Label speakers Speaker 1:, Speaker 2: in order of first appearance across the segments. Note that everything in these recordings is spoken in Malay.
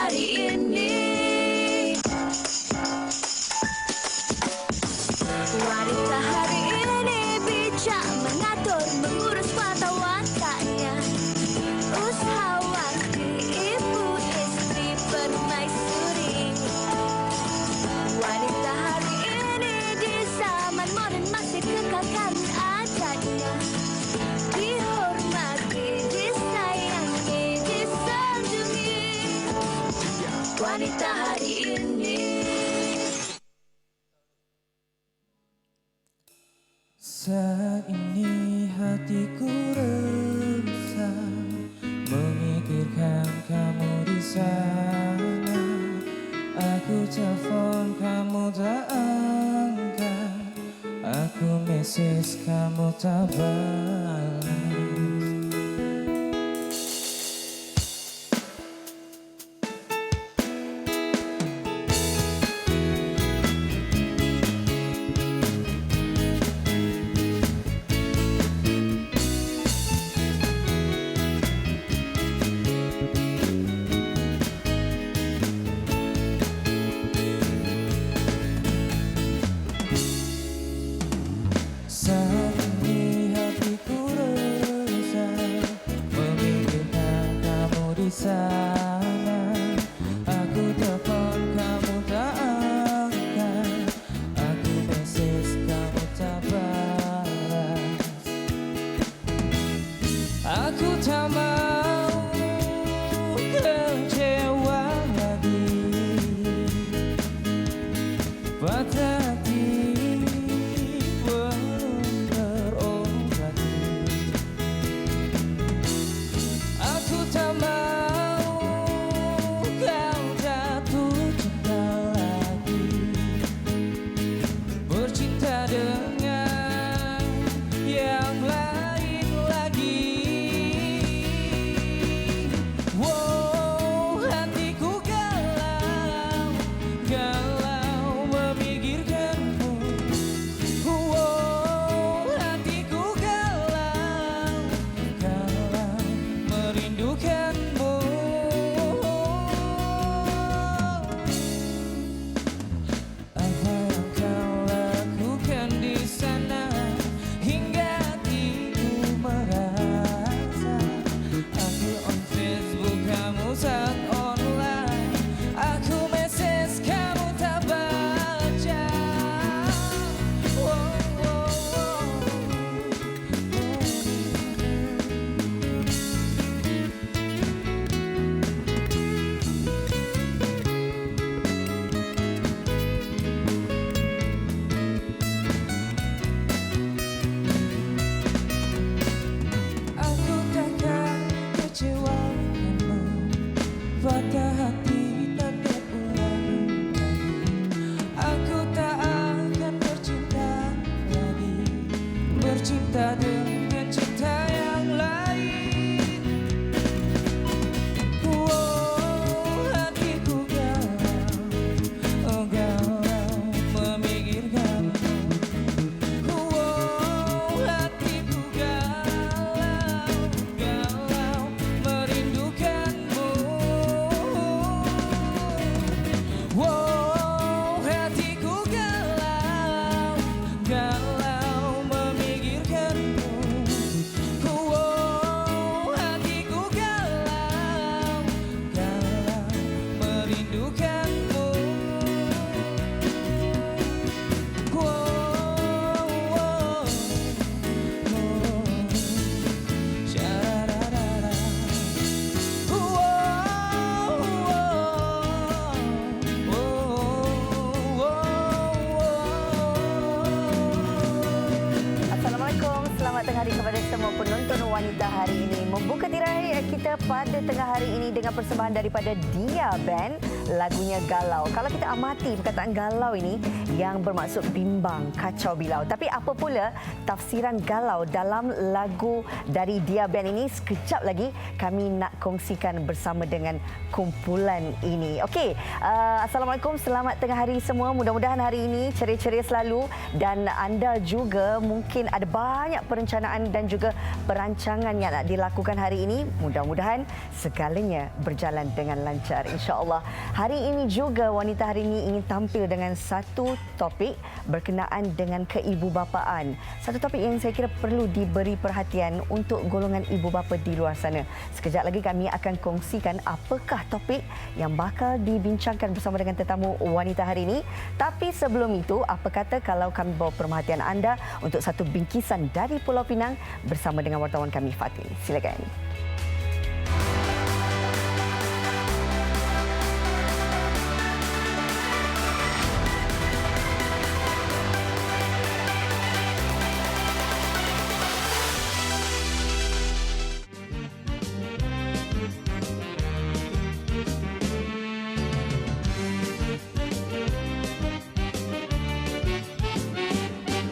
Speaker 1: hari ini. Wanita hari ini bijak mengatur, mengurus mata wataknya. Usahawati, ibu istri permaisuri. Wanita hari ini di zaman modern masih kekalkan adatnya. Dihormati, disayangi, disanjungi. Wanita hari ini.
Speaker 2: Saat ini hatiku resah, memikirkan kamu di sana. Aku telepon kamu tak angkat, aku message kamu tak balas. Saat ini hatiku resah, memikirkan kamu di sana. Aku telepon kamu tak angkat, aku message kamu tak balas. Aku tak mau kecewa lagi, patah hati patah hati tak terulang lagi. Aku tak akan bercinta lagi, bercinta dengan cinta yang lain. Oh, hatiku galau, galau memikirkanmu. Oh, hatiku galau, galau merindukanmu. Wow, hatiku galau, galau memikirkanmu. Wow, hatiku galau, galau merindukanmu. Wow, syararara.
Speaker 3: Assalamualaikum, selamat tengah hari kepada semua penonton wanita hari ini. Membuka tirai kita pada tengah hari ini dengan persembahan daripada Dia Band, lagunya Galau. Kalau kita amati perkataan galau ini yang bermaksud bimbang, kacau bilau. Tapi apa pula tafsiran galau dalam lagu dari Dia Band ini? Sekejap lagi kami nak kongsikan bersama dengan kumpulan ini. Okey, Assalamualaikum, selamat tengah hari semua. Mudah-mudahan hari ini ceria-ceria selalu dan anda juga mungkin ada banyak perencanaan dan juga rancangan yang nak dilakukan hari ini. Mudah-mudahan segalanya berjalan dengan lancar, insya-Allah. Hari ini juga Wanita Hari ini ingin tampil dengan satu topik berkenaan dengan keibubapaan. Satu topik yang saya kira perlu diberi perhatian untuk golongan ibu bapa di luar sana. Sekejap lagi kami akan kongsikan apakah topik yang bakal dibincangkan bersama dengan tetamu Wanita Hari ini. Tapi sebelum itu, apa kata kalau kami bawa perhatian anda untuk satu bingkisan dari Pulau Pinang bersama dengan wartawan kami Fatih. Silakan.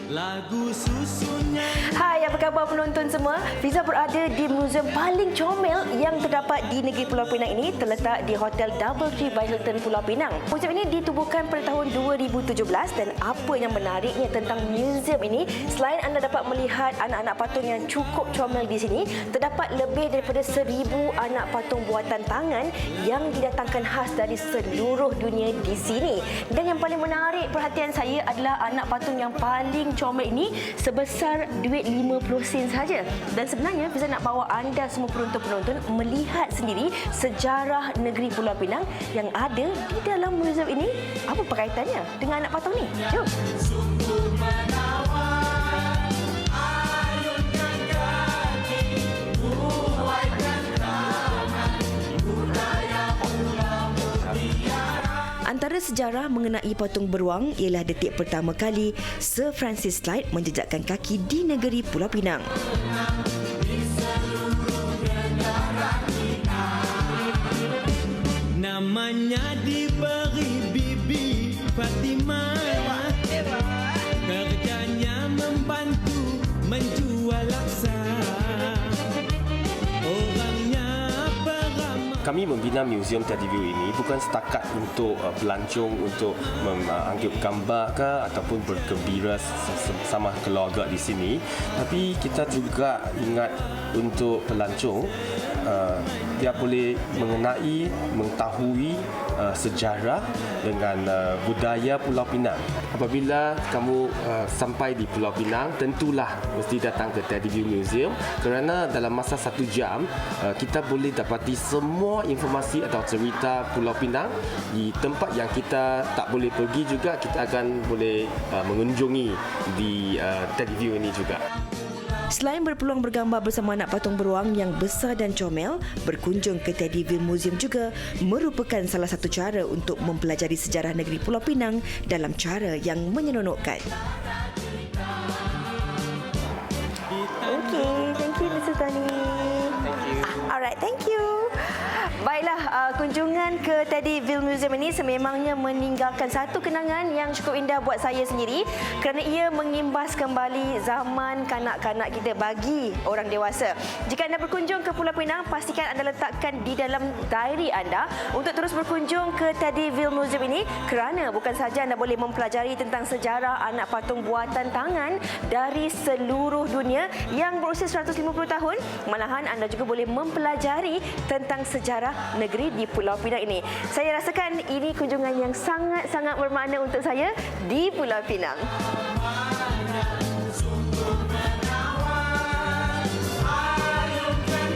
Speaker 2: Lagu susunnya.
Speaker 4: Hai, apa khabar penonton semua? Fiza berada di muzium paling comel yang terdapat di negeri Pulau Pinang ini, terletak di Hotel Doubletree by Hilton Pulau Pinang. Muzium ini ditubuhkan pada tahun 2017 dan apa yang menariknya tentang muzium ini, selain anda dapat melihat anak-anak patung yang cukup comel di sini, terdapat lebih daripada 1,000 anak patung buatan tangan yang didatangkan khas dari seluruh dunia di sini. Dan yang paling menarik perhatian saya adalah anak patung yang paling comel ini sebesar duit 50 sen saja. Dan sebenarnya Fiza nak bawa anda semua penonton-penonton melihat sendiri sejarah negeri Pulau Pinang yang ada di dalam muzium ini. Apa perkaitannya dengan anak patung ni? Jom. Antara sejarah mengenai patung beruang ialah detik pertama kali Sir Francis Slide menjejakkan kaki di negeri Pulau Pinang.
Speaker 2: Namanya diberi Bibi Fatimah. Kerjanya membantu menjual laksa. Orangnya beramah.
Speaker 5: Kami membina Museum Teddy View ini bukan setakat untuk pelancong untuk mengambil gambar ke ataupun bergembira sama keluarga di sini, tapi kita juga ingat untuk pelancong dia boleh mengenai, mengetahui sejarah dengan budaya Pulau Pinang. Apabila kamu sampai di Pulau Pinang, tentulah mesti datang ke Teddy View Museum kerana dalam masa 1 jam kita boleh dapati semua informasi atau cerita Pulau Pinang di tempat yang kita tak boleh pergi juga. Kita akan boleh mengunjungi di Teddy View ini juga.
Speaker 4: Selain berpeluang bergambar bersama anak patung beruang yang besar dan comel, berkunjung ke Teddy View Museum juga merupakan salah satu cara untuk mempelajari sejarah negeri Pulau Pinang dalam cara yang menyeronokkan.
Speaker 3: Okey, thank you Mr. Tani.
Speaker 5: Thank you.
Speaker 3: Alright, thank you. Baiklah, kunjungan ke Teddy View Museum ini sememangnya meninggalkan satu kenangan yang cukup indah buat saya sendiri kerana ia mengimbas kembali zaman kanak-kanak kita bagi orang dewasa. Jika anda berkunjung ke Pulau Pinang, pastikan anda letakkan di dalam diary anda untuk terus berkunjung ke Teddy View Museum ini kerana bukan sahaja anda boleh mempelajari tentang sejarah anak patung buatan tangan dari seluruh dunia yang berusia 150 tahun, malahan anda juga boleh mempelajari tentang sejarah negeri di Pulau Pinang ini. Saya rasakan ini kunjungan yang sangat-sangat bermakna untuk saya di Pulau Pinang.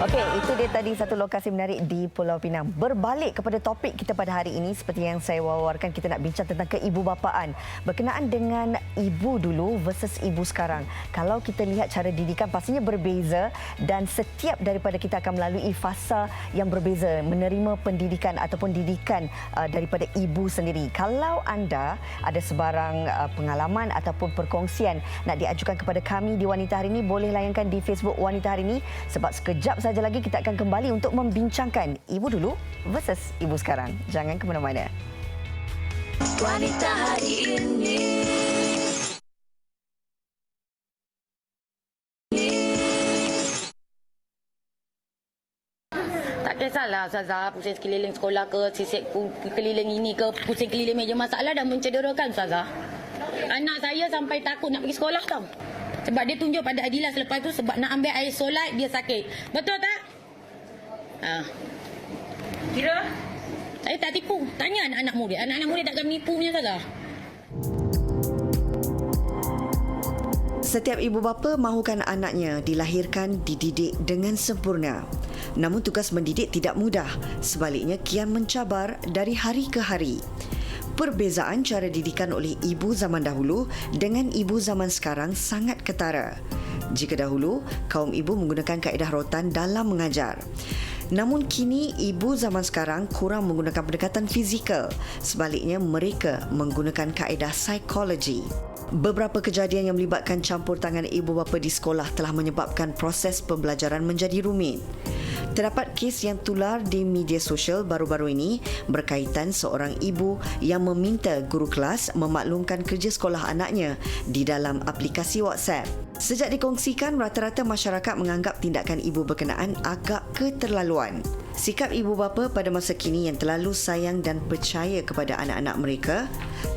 Speaker 3: Okey, itu dia tadi satu lokasi menarik di Pulau Pinang. Berbalik kepada topik kita pada hari ini, seperti yang saya wawarkan, kita nak bincang tentang keibubapaan berkenaan dengan ibu dulu versus ibu sekarang. Kalau kita lihat cara didikan pastinya berbeza dan setiap daripada kita akan melalui fasa yang berbeza menerima pendidikan ataupun didikan daripada ibu sendiri. Kalau anda ada sebarang pengalaman ataupun perkongsian nak diajukan kepada kami di Wanita Hari ini, boleh layankan di Facebook Wanita Hari ini sebab sekejap saja lagi kita akan kembali untuk membincangkan ibu dulu versus ibu sekarang. Jangan ke mana-mana.
Speaker 1: Wanita Hari ini.
Speaker 6: Tak kisahlah Ustazah, pusing sekeliling sekolah ke, sisik keliling ini ke, pusing keliling meja masalah dah mencederakan Ustazah. Anak saya sampai takut nak pergi sekolah tau. Sebab dia tunjuk pada Adila selepas tu sebab nak ambil air solat dia sakit. Betul tak? Kira? Saya tak tipu. Tanya anak-anak murid. Anak-anak murid takkan menipu punya salah.
Speaker 3: Setiap ibu bapa mahukan anaknya dilahirkan, dididik dengan sempurna. Namun tugas mendidik tidak mudah, sebaliknya kian mencabar dari hari ke hari. Perbezaan cara didikan oleh ibu zaman dahulu dengan ibu zaman sekarang sangat ketara. Jika dahulu, kaum ibu menggunakan kaedah rotan dalam mengajar. Namun kini, ibu zaman sekarang kurang menggunakan pendekatan fizikal. Sebaliknya, mereka menggunakan kaedah psikologi. Beberapa kejadian yang melibatkan campur tangan ibu bapa di sekolah telah menyebabkan proses pembelajaran menjadi rumit. Terdapat kes yang tular di media sosial baru-baru ini berkaitan seorang ibu yang meminta guru kelas memaklumkan kerja sekolah anaknya di dalam aplikasi WhatsApp. Sejak dikongsikan, rata-rata masyarakat menganggap tindakan ibu berkenaan agak keterlaluan. Sikap ibu bapa pada masa kini yang terlalu sayang dan percaya kepada anak-anak mereka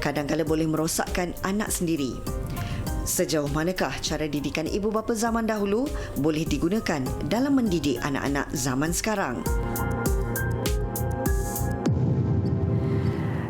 Speaker 3: kadang-kala boleh merosakkan anak sendiri. Sejauh manakah cara didikan ibu bapa zaman dahulu boleh digunakan dalam mendidik anak-anak zaman sekarang?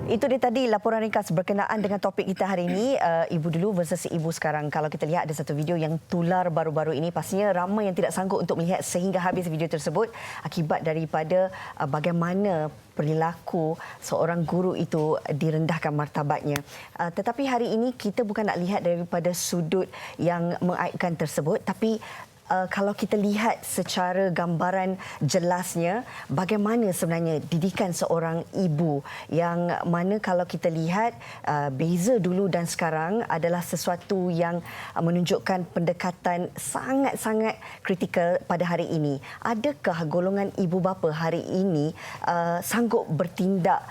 Speaker 3: Itu dia tadi laporan ringkas berkenaan dengan topik kita hari ini, ibu dulu versus ibu sekarang. Kalau kita lihat ada satu video yang tular baru-baru ini, pastinya ramai yang tidak sanggup untuk melihat sehingga habis video tersebut akibat daripada bagaimana perilaku seorang guru itu direndahkan martabatnya. Tetapi hari ini kita bukan nak lihat daripada sudut yang mengaibkan tersebut, tapi kalau kita lihat secara gambaran jelasnya bagaimana sebenarnya didikan seorang ibu, yang mana kalau kita lihat beza dulu dan sekarang adalah sesuatu yang menunjukkan pendekatan sangat-sangat kritikal pada hari ini. Adakah golongan ibu bapa hari ini sanggup bertindak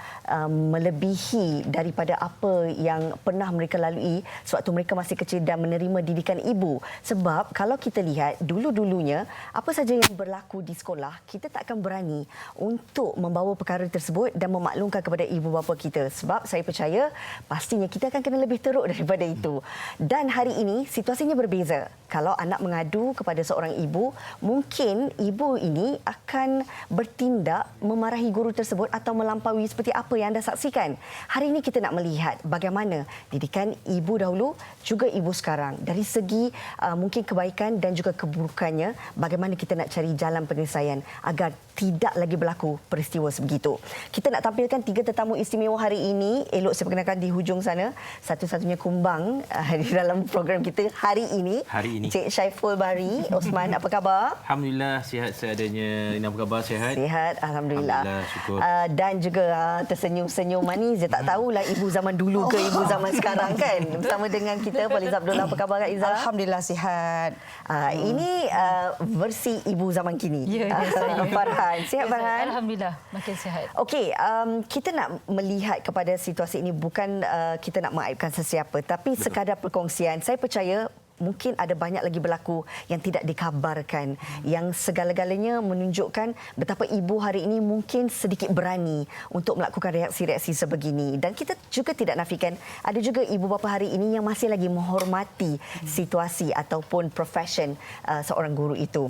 Speaker 3: melebihi daripada apa yang pernah mereka lalui sewaktu mereka masih kecil dan menerima didikan ibu? Sebab kalau kita lihat dulu-dulunya, apa saja yang berlaku di sekolah, kita tak akan berani untuk membawa perkara tersebut dan memaklumkan kepada ibu bapa kita. Sebab saya percaya pastinya kita akan kena lebih teruk daripada itu. Dan hari ini situasinya berbeza. Kalau anak mengadu kepada seorang ibu, mungkin ibu ini akan bertindak memarahi guru tersebut atau melampaui seperti apa yang anda saksikan. Hari ini kita nak melihat bagaimana didikan ibu dahulu juga ibu sekarang. Dari segi mungkin kebaikan dan juga keburukannya, bagaimana kita nak cari jalan penyelesaian agar tidak lagi berlaku peristiwa sebegitu. Kita nak tampilkan 3 tetamu istimewa hari ini. Elok saya perkenalkan di hujung sana, satu-satunya kumbang di dalam program kita hari ini. Cik Syaiful Bahri Osman, apa khabar?
Speaker 7: Alhamdulillah, sihat seadanya. Ina, apa khabar? Sihat?
Speaker 3: Sihat, Alhamdulillah.
Speaker 7: Syukur.
Speaker 3: Dan juga tersenyum-senyum manis. Saya tak tahulah ibu zaman dulu ke ibu zaman sekarang kan. Bersama dengan kita Puan Iza Abdullah. Apa khabar Kak Iza?
Speaker 8: Alhamdulillah sihat.
Speaker 3: Ini versi ibu zaman kini.
Speaker 8: Saya.
Speaker 3: Farhan. Sihat Farhan?
Speaker 8: Alhamdulillah makin sihat.
Speaker 3: Okey, kita nak melihat kepada situasi ini bukan kita nak mengaibkan sesiapa, tapi sekadar perkongsian. Saya percaya mungkin ada banyak lagi berlaku yang tidak dikabarkan, yang segala-galanya menunjukkan betapa ibu hari ini mungkin sedikit berani untuk melakukan reaksi-reaksi sebegini. Dan kita juga tidak nafikan ada juga ibu bapa hari ini yang masih lagi menghormati situasi ataupun profession seorang guru itu.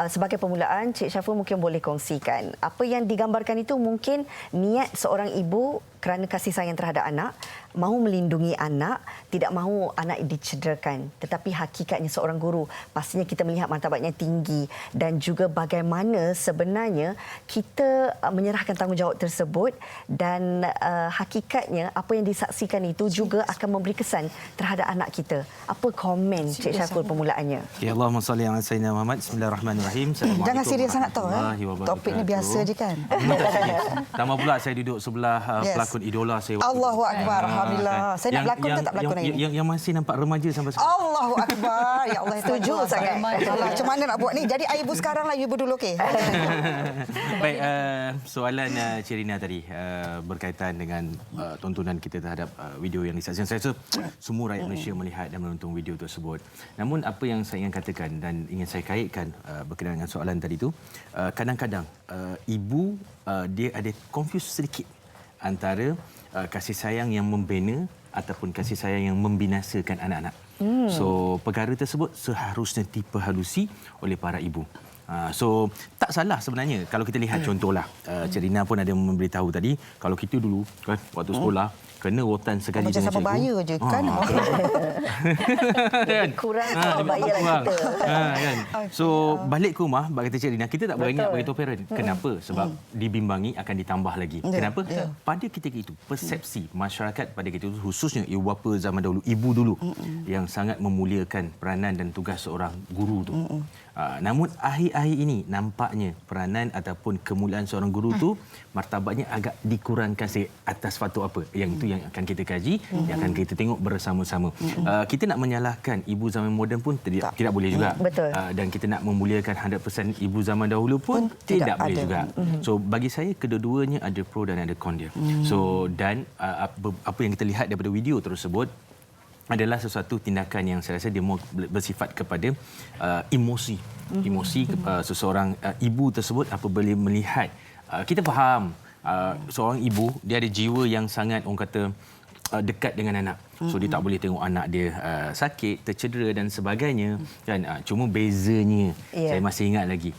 Speaker 3: Sebagai permulaan, Cik Syaful mungkin boleh kongsikan apa yang digambarkan itu mungkin niat seorang ibu kerana kasih sayang terhadap anak, mahu melindungi anak, tidak mahu anak dicederakan. Tetapi hakikatnya seorang guru, pastinya kita melihat martabatnya tinggi dan juga bagaimana sebenarnya kita menyerahkan tanggungjawab tersebut dan hakikatnya apa yang disaksikan itu juga akan memberi kesan terhadap anak kita. Apa komen Cik Syaful permulaannya?
Speaker 7: Ya, Allahumma salli ala sayyidina Muhammad. Bismillahirrahmanirrahim.
Speaker 8: Jangan serius sangat tau. Topiknya biasa je kan.
Speaker 7: Tambah pula saya duduk sebelah pelakon idola saya.
Speaker 8: Allahu Akbar. Alhamdulillah. Saya nak berlakon ke tak berlakon hari ini?
Speaker 7: Yang masih nampak remaja sampai sekarang.
Speaker 8: Allahu Akbar. Ya Allah,
Speaker 3: setuju sangat.
Speaker 8: Macam mana nak buat ni? Jadi ibu sekarang lah, ibu dulu okey.
Speaker 7: Baik, soalan Cik Rina tadi berkaitan dengan tontonan kita terhadap video yang disaksikan. Saya rasa semua rakyat Malaysia melihat dan menonton video tersebut. Namun apa yang saya ingin katakan dan ingin saya kaitkan berkenaan dengan soalan tadi itu, kadang-kadang ibu dia ada confuse sedikit antara kasih sayang yang membina ataupun kasih sayang yang membinasakan anak-anak. So perkara tersebut seharusnya diperhalusi oleh para ibu. So tak salah sebenarnya kalau kita lihat contohlah Cik Rina pun ada memberitahu tadi kalau kita dulu kan waktu sekolah kena rotan sekali
Speaker 8: Macam
Speaker 7: dengan
Speaker 8: sama
Speaker 7: cikgu.
Speaker 8: bahaya je kan.
Speaker 7: Kan?
Speaker 3: Kurang sama bahaya lah kita.
Speaker 7: Kan? So balik ke rumah bagi kata Cik Rina kita tak beringat beritahu parent. Kenapa? Sebab dibimbangi akan ditambah lagi. Kenapa? Pada ketika itu persepsi masyarakat pada ketika itu khususnya ibu bapa zaman dahulu, ibu dulu yang sangat memuliakan peranan dan tugas seorang guru tu. Namun akhir-akhir ini nampaknya peranan ataupun kemuliaan seorang guru tu martabatnya agak dikurangkan sikit atas faktor apa. Yang itu yang akan kita kaji, yang akan kita tengok bersama-sama. Kita nak menyalahkan ibu zaman moden pun tidak boleh juga.
Speaker 3: Betul.
Speaker 7: Dan kita nak memuliakan 100% ibu zaman dahulu pun tidak boleh juga. So bagi saya kedua-duanya ada pro dan ada con dia. So dan apa yang kita lihat daripada video tersebut adalah sesuatu tindakan yang saya rasa dia bersifat kepada emosi seseorang ibu tersebut apabila melihat kita faham seorang ibu dia ada jiwa yang sangat orang kata dekat dengan anak. So dia tak boleh tengok anak dia sakit, tercedera dan sebagainya kan. Cuma bezanya saya masih ingat lagi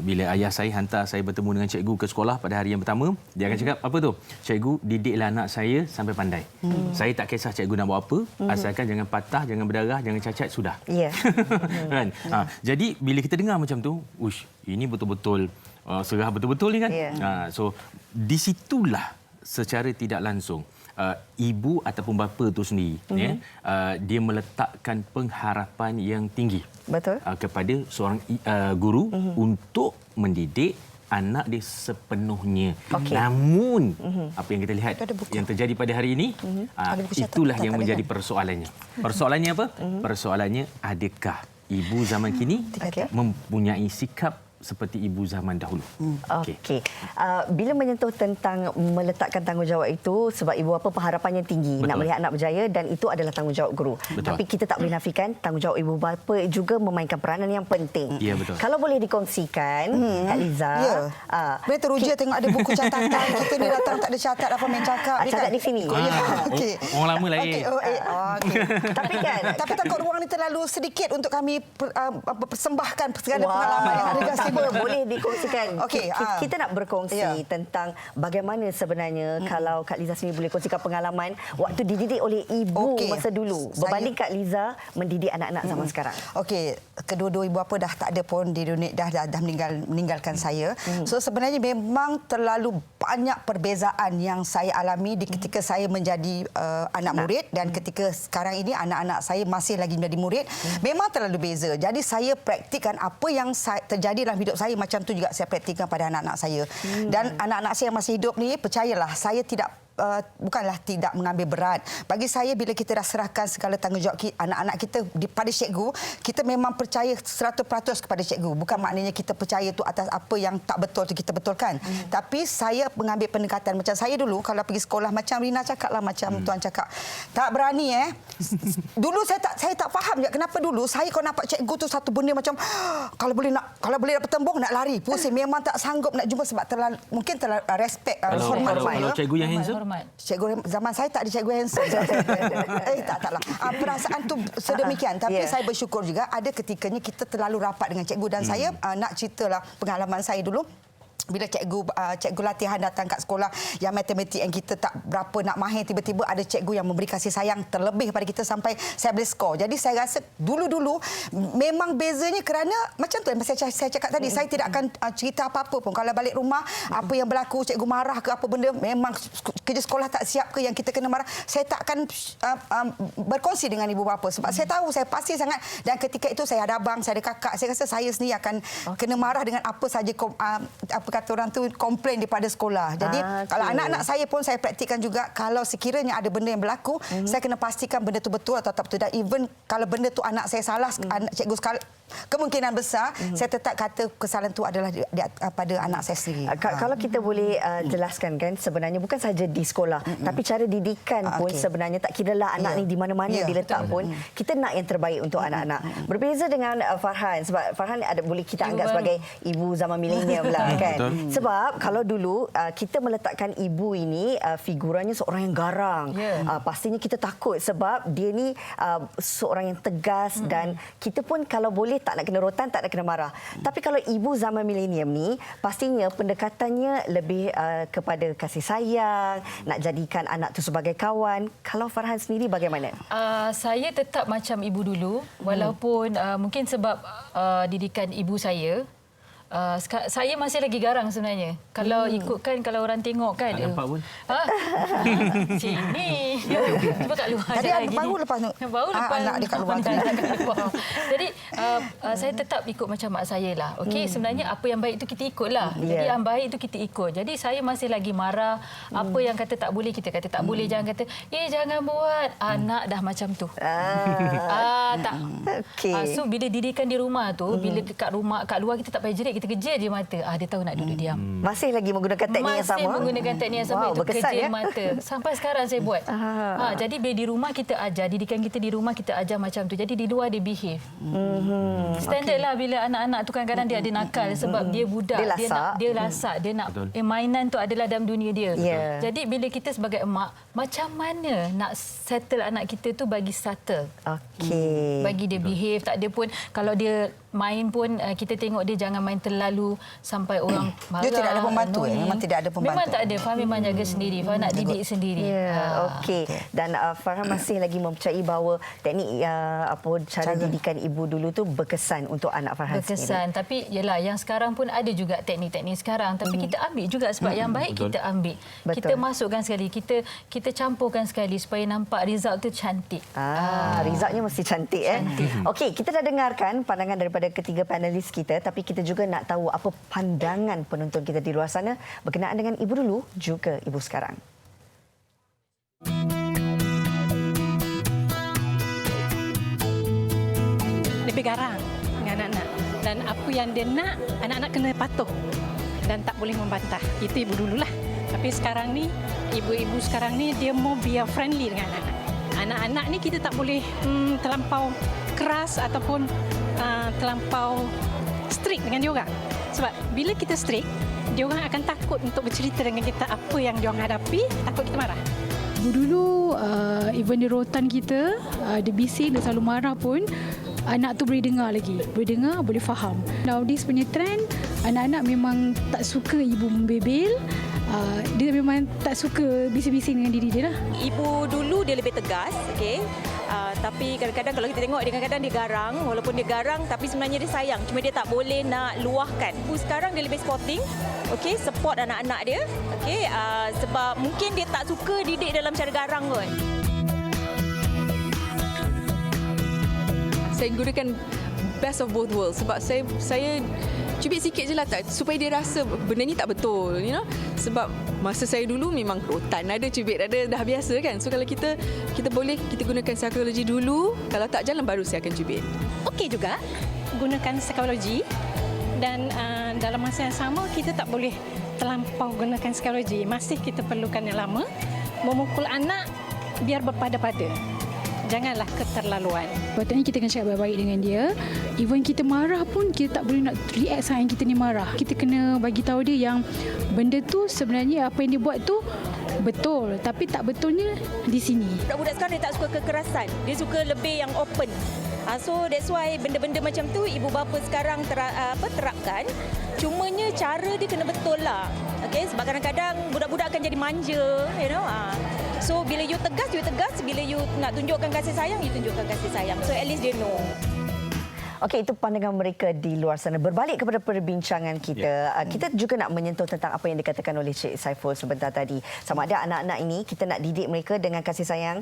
Speaker 7: bila ayah saya hantar saya bertemu dengan cikgu ke sekolah pada hari yang pertama, dia akan cakap apa tu? Cikgu didiklah anak saya sampai pandai. Saya tak kisah cikgu nak buat apa, asalkan jangan patah, jangan berdarah, jangan cacat sudah. Kan? Jadi bila kita dengar macam tu, ush, ini betul-betul serah betul-betul ni kan. So di situlah secara tidak langsung ibu ataupun bapa tu sendiri dia meletakkan pengharapan yang tinggi kepada seorang guru untuk mendidik anak dia sepenuhnya. Namun apa yang kita lihat yang terjadi pada hari ini itulah yang menjadi persoalannya. Persoalannya apa? Persoalannya adakah ibu zaman kini mempunyai sikap seperti ibu zaman dahulu.
Speaker 3: Okey. Bila menyentuh tentang meletakkan tanggungjawab itu sebab ibu bapa pengharapannya tinggi nak melihat anak berjaya dan itu adalah tanggungjawab guru. Tapi kita tak boleh nafikan tanggungjawab ibu bapa juga memainkan peranan yang penting.
Speaker 7: Ya, betul.
Speaker 3: Kalau boleh dikongsikan Kak Liza.
Speaker 8: Boleh teruja tengok ada buku catatan. Kita ni datang tak ada catat apa main cakap.
Speaker 3: Catat di sini.
Speaker 7: Orang lama lagi.
Speaker 3: Tapi kan
Speaker 8: tapi takut ruang ni terlalu sedikit untuk kami persembahkan segala pengalaman yang ada kat sini.
Speaker 3: Boleh dikongsikan. Kita nak berkongsi tentang bagaimana sebenarnya kalau Kak Liza sendiri boleh kongsikan pengalaman waktu dididik oleh ibu masa dulu berbanding Kak Liza mendidik anak-anak zaman sekarang.
Speaker 8: Kedua-dua ibu bapa dah tak ada pun di dunia, dah meninggalkan saya. So sebenarnya memang terlalu banyak perbezaan yang saya alami ketika saya menjadi anak murid dan ketika sekarang ini anak-anak saya masih lagi menjadi murid. Memang terlalu beza. Jadi saya praktikkan apa yang terjadi dalam hidup saya macam tu juga saya praktikkan pada anak-anak saya. Dan anak-anak saya yang masih hidup ni percayalah saya tidak bukanlah tidak mengambil berat. Bagi saya bila kita dah serahkan segala tanggungjawab anak-anak kita pada cikgu, kita memang percaya 100% kepada cikgu. Bukan maknanya kita percaya tu atas apa yang tak betul tu kita betulkan. Tapi saya mengambil pendekatan macam saya dulu kalau pergi sekolah macam Rina cakaplah macam tuan cakap. Tak berani Dulu saya tak faham je kenapa dulu saya kalau nampak cikgu tu satu benda macam kalau boleh dapat tembung nak lari. Pusing memang tak sanggup nak jumpa sebab mungkin terlalu respect hormat.
Speaker 7: Kalau cikgu yang handsome
Speaker 8: cikgu zaman saya tak ada cikgu handsome. Taklah. Perasaan tu sedemikian. Tapi saya bersyukur juga ada ketikanya kita terlalu rapat dengan cikgu dan saya nak ceritalah pengalaman saya dulu. Bila cikgu latihan datang kat sekolah yang matematik yang kita tak berapa nak mahir, tiba-tiba ada cikgu yang memberi kasih sayang terlebih pada kita sampai saya boleh skor. Jadi saya rasa dulu-dulu memang bezanya kerana macam tu yang saya cakap tadi, saya tidak akan cerita apa-apa pun. Kalau balik rumah apa yang berlaku, cikgu marah ke apa benda, memang kerja sekolah tak siap ke yang kita kena marah, saya tak akan berkongsi dengan ibu bapa sebab saya tahu saya pasti sangat. Dan ketika itu saya ada abang, saya ada kakak, saya rasa saya sendiri akan kena marah dengan apa saja apa kata orang tu komplain daripada sekolah. Jadi kalau anak-anak saya pun saya praktikkan juga kalau sekiranya ada benda yang berlaku, saya kena pastikan benda tu betul atau tak betul. Dan even kalau benda tu anak saya salah, cikgu kemungkinan besar saya tetap kata kesalahan itu adalah pada anak saya sendiri.
Speaker 3: Kalau kita boleh jelaskan kan, sebenarnya bukan saja di sekolah, tapi cara didikan pun sebenarnya tak kiralah anak ni di mana-mana diletak pun, kita nak yang terbaik untuk anak-anak. Berbeza dengan Farhan, sebab Farhan boleh kita anggap sebagai ibu zaman milenial lah kan. Sebab kalau dulu kita meletakkan ibu ini figurannya seorang yang garang. Pastinya kita takut sebab dia ni seorang yang tegas dan kita pun kalau boleh tak nak kena rotan, tak nak kena marah. Tapi kalau ibu zaman milenium ni, pastinya pendekatannya lebih kepada kasih sayang, nak jadikan anak tu sebagai kawan. Kalau Farhan sendiri bagaimana?
Speaker 9: Saya tetap macam ibu dulu, walaupun mungkin sebab didikan ibu saya. Saya masih lagi garang sebenarnya. Kalau ikutkan, kalau orang tengok kan.
Speaker 7: Tak nampak pun.
Speaker 9: Sini. Cuba kat luar.
Speaker 8: Tadi baru lepas anak dia kat luar.
Speaker 9: Jadi saya tetap ikut macam mak saya lah. Okey, sebenarnya apa yang baik itu kita ikutlah. Jadi yang baik itu kita ikut. Jadi saya masih lagi marah. Apa yang kata tak boleh, kita kata tak boleh. Jangan kata, jangan buat. Anak dah macam tu. Tak. So bila didikan di rumah tu, bila kat luar kita tak payah jerit, kita kejar je mata. Dia tahu nak duduk diam.
Speaker 3: Masih lagi menggunakan teknik yang sama?
Speaker 9: Masih menggunakan teknik yang sama. Itu kejar mata. Sampai sekarang saya buat. Jadi bila di rumah kita ajar, didikan kita di rumah kita ajar macam tu. Jadi di luar dia behave. Standard lah bila anak-anak tu kadang-kadang dia ada nakal sebab dia budak. Dia lasak. Dia nak mainan tu adalah dalam dunia dia. Jadi bila kita sebagai emak, macam mana nak settle anak kita tu bagi settle. Bagi dia behave. Tak ada pun, kalau dia main pun kita tengok dia jangan main terlalu sampai orang marah.
Speaker 8: Dia tidak ada pembantu. Memang tidak ada pembantu.
Speaker 9: Memang tak ada. Farhan memang jaga sendiri. Farhan nak didik sendiri.
Speaker 3: Okey. Dan Farhan masih lagi mempercayai bahawa teknik cara didikan ibu dulu tu berkesan untuk anak Farhan sendiri.
Speaker 9: Berkesan. Tapi yalah, yang sekarang pun ada juga teknik-teknik sekarang. Tapi kita ambil juga sebab yang baik kita ambil. Kita masukkan sekali. Kita campurkan sekali supaya nampak result tu cantik.
Speaker 3: Resultnya mesti cantik. Okey, kita dah dengarkan pandangan daripada ketiga panelis kita, tapi kita juga nak tahu apa pandangan penonton kita di luar sana berkenaan dengan ibu dulu juga ibu sekarang.
Speaker 10: Lebih garang dengan anak-anak. Dan apa yang dia nak, anak-anak kena patuh dan tak boleh membantah. Itu ibu dululah. Tapi sekarang ni, ibu-ibu sekarang ni dia more biar friendly dengan anak-anak. Anak-anak ni kita tak boleh terlampau keras ataupun terlampau strict dengan diorang. Sebab bila kita strict, diorang akan takut untuk bercerita dengan kita apa yang diorang hadapi, takut kita marah.
Speaker 11: Dulu even di rotan kita, dia bising, dia selalu marah pun, anak tu boleh dengar lagi. Boleh dengar, boleh faham. Nowadays punya trend, anak-anak memang tak suka ibu membebel. Dia memang tak suka bising-bising dengan diri dia lah.
Speaker 12: Ibu dulu dia lebih tegas, okey. Tapi kadang-kadang kalau kita tengok dia kadang-kadang dia garang, walaupun dia garang tapi sebenarnya dia sayang, cuma dia tak boleh nak luahkan. Ibu sekarang dia lebih sporting, okey, support anak-anak dia, okey, sebab mungkin dia tak suka didik dalam cara garang kot.
Speaker 13: Saya gunakan best of both worlds sebab saya cubit sikit je lah supaya dia rasa benda ni tak betul, you know. Sebab masa saya dulu memang rotan ada, cubit ada, dah biasa kan. So kalau kita boleh kita gunakan psikologi dulu, kalau tak jalan baru saya akan cubit.
Speaker 10: Okey juga gunakan psikologi dan dalam masa yang sama kita tak boleh terlampau gunakan psikologi. Masih kita perlukan yang lama. Memukul anak biar berpada-pada. Janganlah keterlaluan.
Speaker 11: Patutnya kita kena cakap baik-baik dengan dia. Even kita marah pun kita tak boleh nak react saat kita ni marah. Kita kena bagi tahu dia yang benda tu sebenarnya apa yang dia buat tu betul, tapi tak betulnya di sini.
Speaker 12: Budak-budak sekarang dia tak suka kekerasan. Dia suka lebih yang open. So that's why benda-benda macam tu ibu bapa sekarang terapkan. Cumanya cara dia kena betul lah. Okay? Sebab kadang-kadang budak-budak akan jadi manja, you know. So bila you tegas, bila you nak tunjukkan kasih sayang, you tunjukkan kasih sayang. So at least dia know.
Speaker 3: Okey, itu pandangan mereka di luar sana. Berbalik kepada perbincangan kita, kita juga nak menyentuh tentang apa yang dikatakan oleh Cik Saiful sebentar tadi. Sama ada anak-anak ini kita nak didik mereka dengan kasih sayang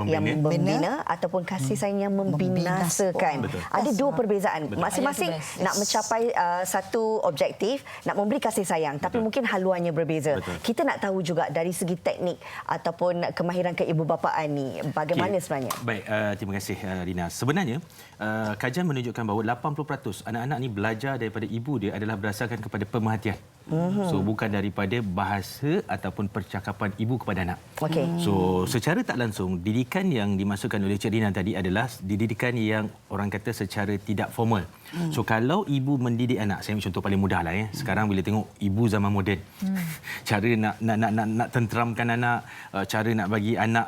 Speaker 3: yang membina ataupun kasih sayang yang membinasakan. Ada dua perbezaan. Masing-masing nak mencapai satu objektif, nak memberi kasih sayang, tapi mungkin haluannya berbeza. Kita nak tahu juga dari segi teknik ataupun kemahiran keibubapaan ni, bagaimana sebenarnya?
Speaker 7: Baik, terima kasih Rina. Sebenarnya kajian menunjukkan menunjukkan bahawa 80% anak-anak ni belajar daripada ibu dia adalah berdasarkan kepada pemerhatian. So bukan daripada bahasa ataupun percakapan ibu kepada anak.
Speaker 3: Okey.
Speaker 7: So secara tak langsung didikan yang dimasukkan oleh Cik Rina tadi adalah didikan yang orang kata secara tidak formal. So kalau ibu mendidik anak, saya ambil contoh paling mudah lah ya. Sekarang bila tengok ibu zaman moden, cara nak tenteramkan anak, cara nak bagi anak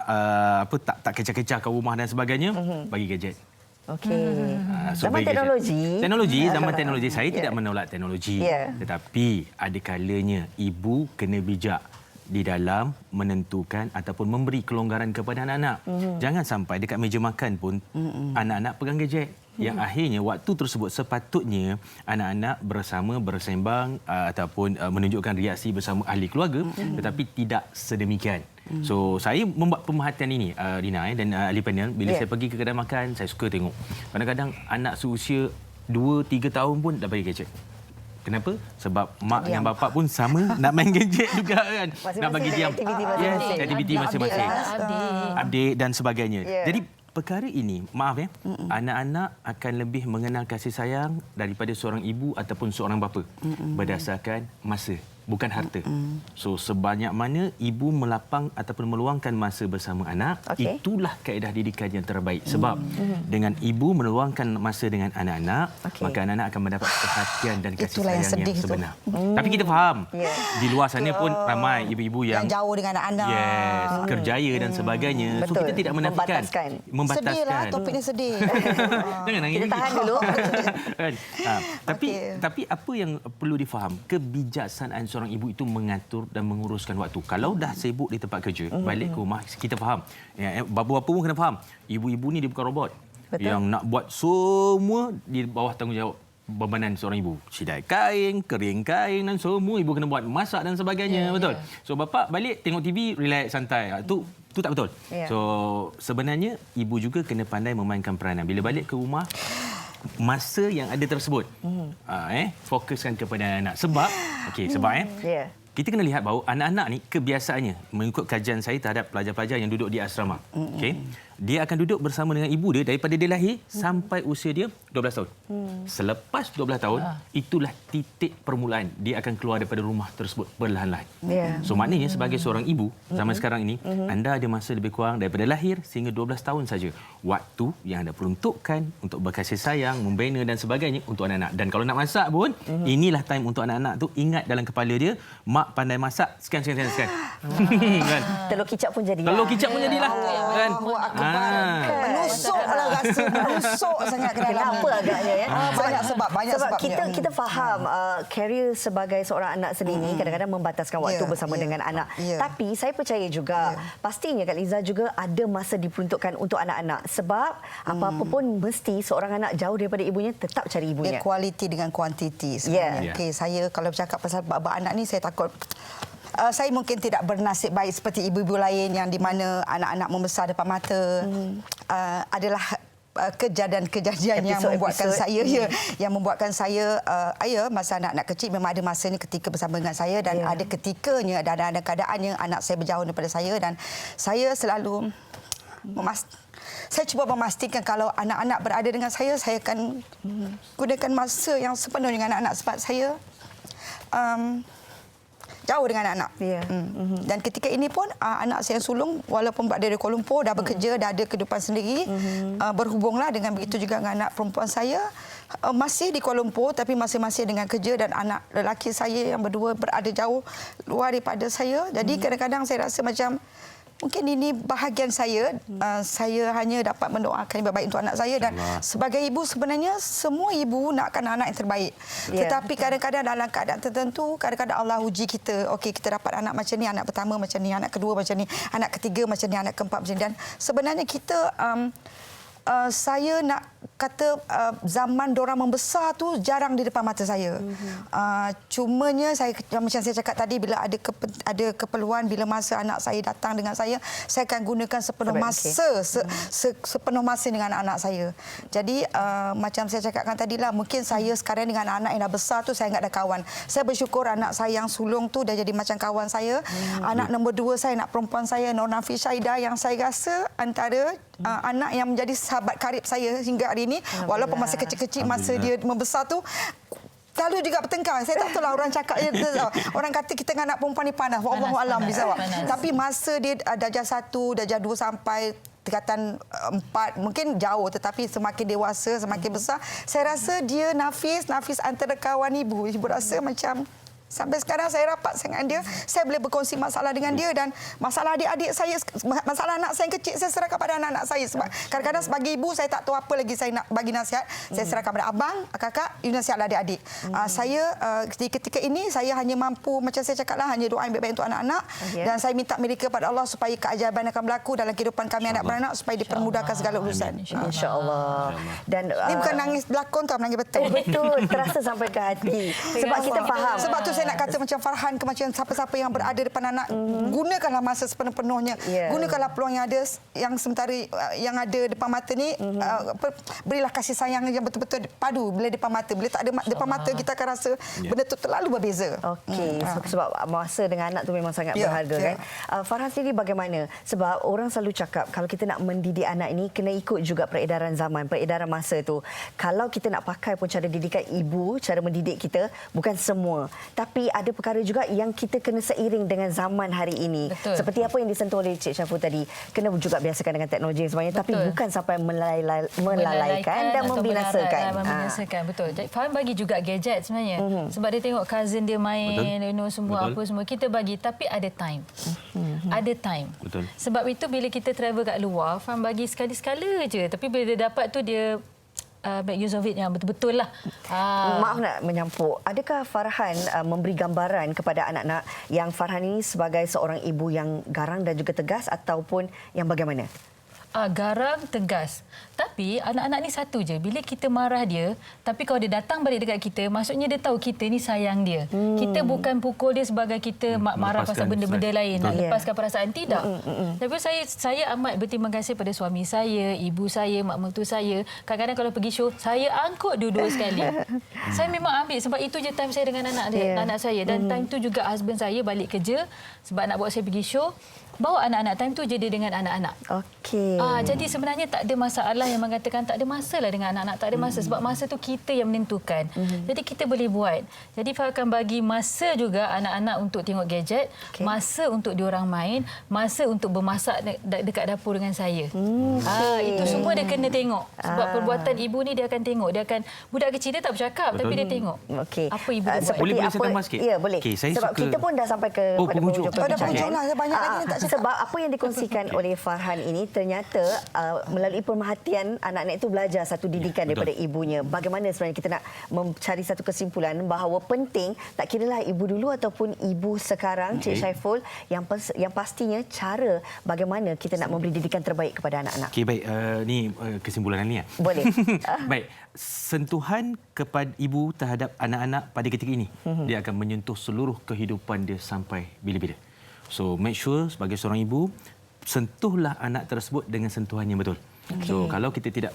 Speaker 7: tak kecah-kecah kat rumah dan sebagainya, bagi gadget.
Speaker 3: Okey.
Speaker 7: So
Speaker 3: Zaman teknologi.
Speaker 7: Zaman teknologi. Saya tidak menolak teknologi. Tetapi ada kalanya ibu kena bijak di dalam menentukan ataupun memberi kelonggaran kepada anak-anak. Jangan sampai dekat meja makan pun anak-anak pegang gadget. Yang akhirnya waktu tersebut sepatutnya anak-anak bersama bersembang ataupun menunjukkan reaksi bersama ahli keluarga, tetapi tidak sedemikian. So saya membuat pemerhatian ini Rina dan ahli panel bila saya pergi ke kedai makan, saya suka tengok kadang-kadang anak seusia 2-3 tahun pun dah bagi gadget. Kenapa? Sebab mak dan bapa pun sama nak main gadget juga kan. Nak bagi dia aktiviti masing-masing. Update dan sebagainya. Jadi perkara ini, maaf ya, anak-anak akan lebih mengenal kasih sayang daripada seorang ibu ataupun seorang bapa berdasarkan masa, bukan harta. So sebanyak mana ibu melapang ataupun meluangkan masa bersama anak, itulah kaedah didikan yang terbaik. Sebab dengan ibu meluangkan masa dengan anak-anak, maka anak-anak akan mendapat perhatian dan kasih sayang yang sebenar. Tapi kita faham, di luar sana pun ramai ibu-ibu yang
Speaker 8: jauh dengan anak-anak.
Speaker 7: Kerjaya dan sebagainya. So kita tidak menafikan. Membataskan.
Speaker 8: Sedihlah, topik ni sedih.
Speaker 7: Jangan nangis.
Speaker 3: Kita tahan dulu.
Speaker 7: Tapi apa yang perlu difaham, kebijaksanaan seorang ibu itu mengatur dan menguruskan waktu. Kalau dah sibuk di tempat kerja, balik ke rumah, kita faham. Bapa-bapa pun kena faham. Ibu-ibu ni dia bukan robot. Yang nak buat semua di bawah tanggungjawab bebanan seorang ibu. Sidai kain, kering kain dan semua ibu kena buat, masak dan sebagainya. Betul. So bapa balik tengok TV, relax, santai. Itu tak betul. So sebenarnya ibu juga kena pandai memainkan peranan. Bila balik ke rumah, masa yang ada tersebut fokuskan kepada anak. Sebab kita kena lihat bahawa anak-anak ni kebiasaannya, mengikut kajian saya terhadap pelajar-pelajar yang duduk di asrama, dia akan duduk bersama dengan ibu dia daripada dia lahir sampai usia dia 12 tahun. Selepas 12 tahun, itulah titik permulaan dia akan keluar daripada rumah tersebut perlahan-lahan. So maknanya sebagai seorang ibu zaman sekarang ini, anda ada masa lebih kurang daripada lahir sehingga 12 tahun saja. Waktu yang anda peruntukkan untuk berkasih sayang, membina dan sebagainya untuk anak-anak. Dan kalau nak masak pun, inilah time untuk anak-anak tu ingat dalam kepala dia, mak pandai masak, sekian. Kan?
Speaker 3: Telur kicap pun jadilah.
Speaker 7: Telur kicap pun jadilah. Kan?
Speaker 8: Menusuklah rasa, menusuk sangat ke dalam.
Speaker 3: Kenapa agaknya ya?
Speaker 8: Banyak sebabnya.
Speaker 3: Kita faham career sebagai seorang anak sendiri kadang-kadang membataskan waktu bersama dengan anak. Tapi saya percaya juga pastinya Kak Liza juga ada masa diperuntukkan untuk anak-anak. Sebab apa-apa pun mesti seorang anak jauh daripada ibunya tetap cari ibunya.
Speaker 8: Kualiti dengan kuantiti sebenarnya. Okey, saya kalau bercakap pasal bab anak ni, saya takut saya mungkin tidak bernasib baik seperti ibu-ibu lain yang di mana anak-anak membesar depan mata. Adalah kejadian yang membuatkan saya yang membuatkan saya masa anak-anak kecil memang ada masanya ketika bersama dengan saya dan ada ketikanya dan ada keadaannya anak saya berjauh daripada saya dan saya selalu saya cuba memastikan kalau anak-anak berada dengan saya akan gunakan masa yang sepenuh dengan anak-anak sebab saya jauh dengan anak. Dan ketika ini pun anak saya yang sulung walaupun berada di Kuala Lumpur dah bekerja, dah ada kehidupan sendiri, berhubunglah dengan begitu juga dengan anak perempuan saya masih di Kuala Lumpur tapi masing-masing dengan kerja dan anak lelaki saya yang berdua berada jauh luar daripada saya. Jadi kadang-kadang saya rasa macam mungkin ini bahagian saya. Saya hanya dapat mendoakan yang terbaik untuk anak saya dan sebagai ibu sebenarnya semua ibu nakkan anak yang terbaik. Tetapi kadang-kadang dalam keadaan tertentu, kadang-kadang Allah uji kita. Okey, kita dapat anak macam ni, anak pertama macam ni, anak kedua macam ni, anak ketiga macam ni, anak keempat macam ni. Dan sebenarnya kita saya nak kata zaman diorang membesar tu jarang di depan mata saya. Cumanya saya macam saya cakap tadi, bila ada keperluan, bila masa anak saya datang dengan saya akan gunakan sepenuh masa sepenuh masa dengan anak saya. Jadi macam saya cakapkan tadilah, mungkin saya sekarang dengan anak yang dah besar tu saya enggak ada kawan. Saya bersyukur anak saya yang sulung tu dah jadi macam kawan saya. Anak nombor 2 saya, anak perempuan saya Nur Nafi Syahidah, yang saya rasa antara anak yang menjadi sahabat karib saya hingga hari ini. Walaupun masa kecil-kecil, masa dia membesar tu, selalu juga bertengkar. Saya tak tahu lah orang cakap. Orang kata kita dengan anak perempuan ni panas. Wallahualam bisa. Tapi masa dia darjah 1, darjah 2 sampai tingkatan 4 mungkin jauh, tetapi semakin dewasa, semakin besar, saya rasa dia Nafis antara kawan ibu. Ibu rasa macam sampai sekarang saya rapat dengan dia, saya boleh berkongsi masalah dengan dia, dan masalah adik-adik saya, masalah anak saya yang kecil, saya serahkan pada anak-anak saya. Sebab kadang-kadang sebagai ibu saya tak tahu apa lagi saya nak bagi nasihat. Saya serahkan pada abang, kakak, you nasihatlah adik-adik. Saya di ketika ini saya hanya mampu, macam saya cakaplah, hanya doa yang baik-baik untuk anak-anak, dan saya minta mereka pada Allah supaya keajaiban akan berlaku dalam kehidupan kami anak beranak, supaya dipermudahkan segala urusan.
Speaker 3: InsyaAllah. Dan
Speaker 8: ini bukan nangis berlakon, menangis betul.
Speaker 3: Betul, terasa sampai ke hati. Sebab kita faham.
Speaker 8: Sebab tu saya nak kata macam Farhan ke macam siapa-siapa yang berada depan anak, gunakanlah masa sepenuh-penuhnya. Gunakanlah peluang yang ada, yang sementara yang ada depan mata ni, berilah kasih sayang yang betul-betul padu bila depan mata. Bila tak ada depan mata, kita akan rasa benda tu terlalu berbeza.
Speaker 3: Okey, sebab masa dengan anak tu memang sangat berharga kan. Farhan sendiri bagaimana? Sebab orang selalu cakap kalau kita nak mendidik anak ini kena ikut juga peredaran zaman, peredaran masa tu. Kalau kita nak pakai pun cara didikan ibu, cara mendidik kita bukan semua. Tapi ada perkara juga yang kita kena seiring dengan zaman hari ini.
Speaker 9: Betul.
Speaker 3: Seperti apa yang disentuh oleh Cik Syaiful tadi, kena juga biasakan dengan teknologi yang sebenarnya, tapi bukan sampai melalaikan dan membinasakan.
Speaker 9: Betul. Jadi Farhan bagi juga gadget sebenarnya. Sebab dia tengok cousin dia main, semua apa semua. Kita bagi, tapi ada time. Ada time.
Speaker 7: Betul.
Speaker 9: Sebab itu bila kita travel kat luar, Farhan bagi sekali-sekala je. Tapi bila dia dapat tu dia make use of it yang betul-betul lah.
Speaker 3: Maaf nak menyampuk. Adakah Farhan memberi gambaran kepada anak-anak yang Farhan ini sebagai seorang ibu yang garang dan juga tegas, ataupun yang bagaimana?
Speaker 9: Garang, tegas. Tapi anak-anak ni satu je. Bila kita marah dia, tapi kalau dia datang balik dekat kita, maksudnya dia tahu kita ni sayang dia. Kita bukan pukul dia sebagai kita marah pasal benda-benda lain. Nak lepaskan perasaan. Tidak. Tapi saya amat berterima kasih pada suami saya, ibu saya, mak mertua saya. Kadang-kadang kalau pergi show, saya angkut dua-dua sekali. Saya memang ambil sebab itu je time saya dengan anak saya. Dan time tu juga husband saya balik kerja sebab nak bawa saya pergi show. Bawa anak-anak, time tu je dia dengan anak-anak.
Speaker 3: Okey.
Speaker 9: Jadi sebenarnya tak ada masalah yang mengatakan tak ada masalah dengan anak-anak. Tak ada masa sebab masa tu kita yang menentukan. Jadi kita boleh buat. Jadi Farhan akan bagi masa juga anak-anak untuk tengok gadget, masa untuk diorang main, masa untuk bermasak dekat dapur dengan saya. Itu semua dia kena tengok. Sebab perbuatan ibu ni dia akan tengok. Dia akan, budak kecil dia tak bercakap tapi dia tengok. Apa ibu dia buat.
Speaker 7: Boleh saya tambah sikit?
Speaker 3: Ya, boleh.
Speaker 7: Saya
Speaker 3: sebab
Speaker 7: suka...
Speaker 3: kita pun dah sampai ke
Speaker 7: penghujung.
Speaker 8: Penghujung lah. Banyak lagi tak cakap.
Speaker 3: Sebab apa yang dikongsikan oleh Farhan ini ternyata melalui pemerhatian anak-anak itu belajar satu didikan daripada ibunya. Bagaimana sebenarnya kita nak mencari satu kesimpulan bahawa penting, tak kiralah ibu dulu ataupun ibu sekarang, Cik Syaiful, yang pastinya cara bagaimana kita nak memberi didikan terbaik kepada anak-anak.
Speaker 7: Okey, baik. Ni kesimpulan ni ya.
Speaker 3: Boleh.
Speaker 7: Baik. Sentuhan kepada ibu terhadap anak-anak pada ketika ini, dia akan menyentuh seluruh kehidupan dia sampai bila-bila. So make sure sebagai seorang ibu, sentuhlah anak tersebut dengan sentuhan yang betul. So kalau kita tidak,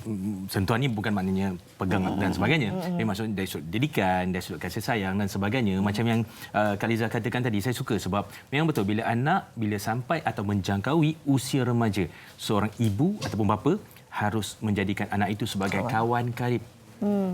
Speaker 7: sentuhan ini bukan maknanya pegang dan sebagainya. Ini maksudnya dari sudut didikan, dari sudut kasih sayang dan sebagainya. Macam yang Kak Liza katakan tadi, saya suka sebab memang betul bila anak bila sampai atau menjangkaui usia remaja, seorang ibu ataupun bapa harus menjadikan anak itu sebagai kawan karib.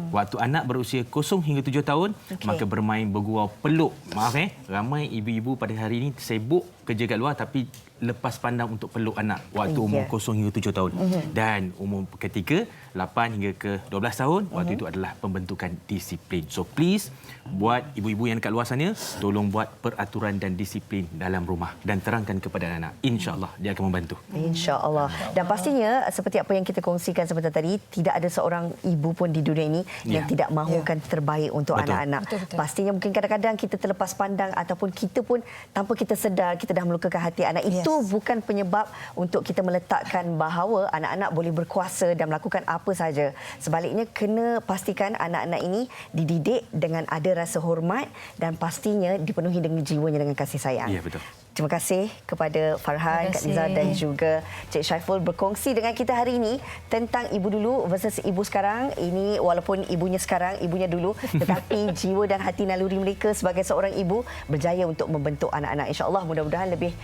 Speaker 7: Waktu anak berusia 0 hingga 7 tahun, maka bermain, bergurau, peluk. Maaf ramai ibu-ibu pada hari ini sibuk kerja kat luar tapi lepas pandang untuk peluk anak waktu umur 0 hingga 7 tahun. Dan umur ketiga 8 hingga ke 12 tahun, waktu itu adalah pembentukan disiplin. So please, buat ibu-ibu yang dekat luar sana, tolong buat peraturan dan disiplin dalam rumah dan terangkan kepada anak-anak. InsyaAllah dia akan membantu.
Speaker 3: InsyaAllah. Dan pastinya seperti apa yang kita kongsikan sebentar tadi, tidak ada seorang ibu pun di dunia ini yang tidak mahukan terbaik untuk anak-anak. Pastinya mungkin kadang-kadang kita terlepas pandang ataupun kita pun tanpa kita sedar kita dah melukakan hati anak. Itu bukan penyebab untuk kita meletakkan bahawa anak-anak boleh berkuasa dan melakukan apa saja. Sebaliknya kena pastikan anak-anak ini dididik dengan ada rasa hormat dan pastinya dipenuhi dengan jiwanya dengan kasih sayang.
Speaker 7: Ya, betul.
Speaker 3: Terima kasih kepada Farhan, Kak Liza dan juga Cik Syaiful berkongsi dengan kita hari ini tentang ibu dulu versus ibu sekarang. Ini walaupun ibunya sekarang, ibunya dulu, tetapi jiwa dan hati naluri mereka sebagai seorang ibu berjaya untuk membentuk anak-anak. InsyaAllah mudah-mudahan lebih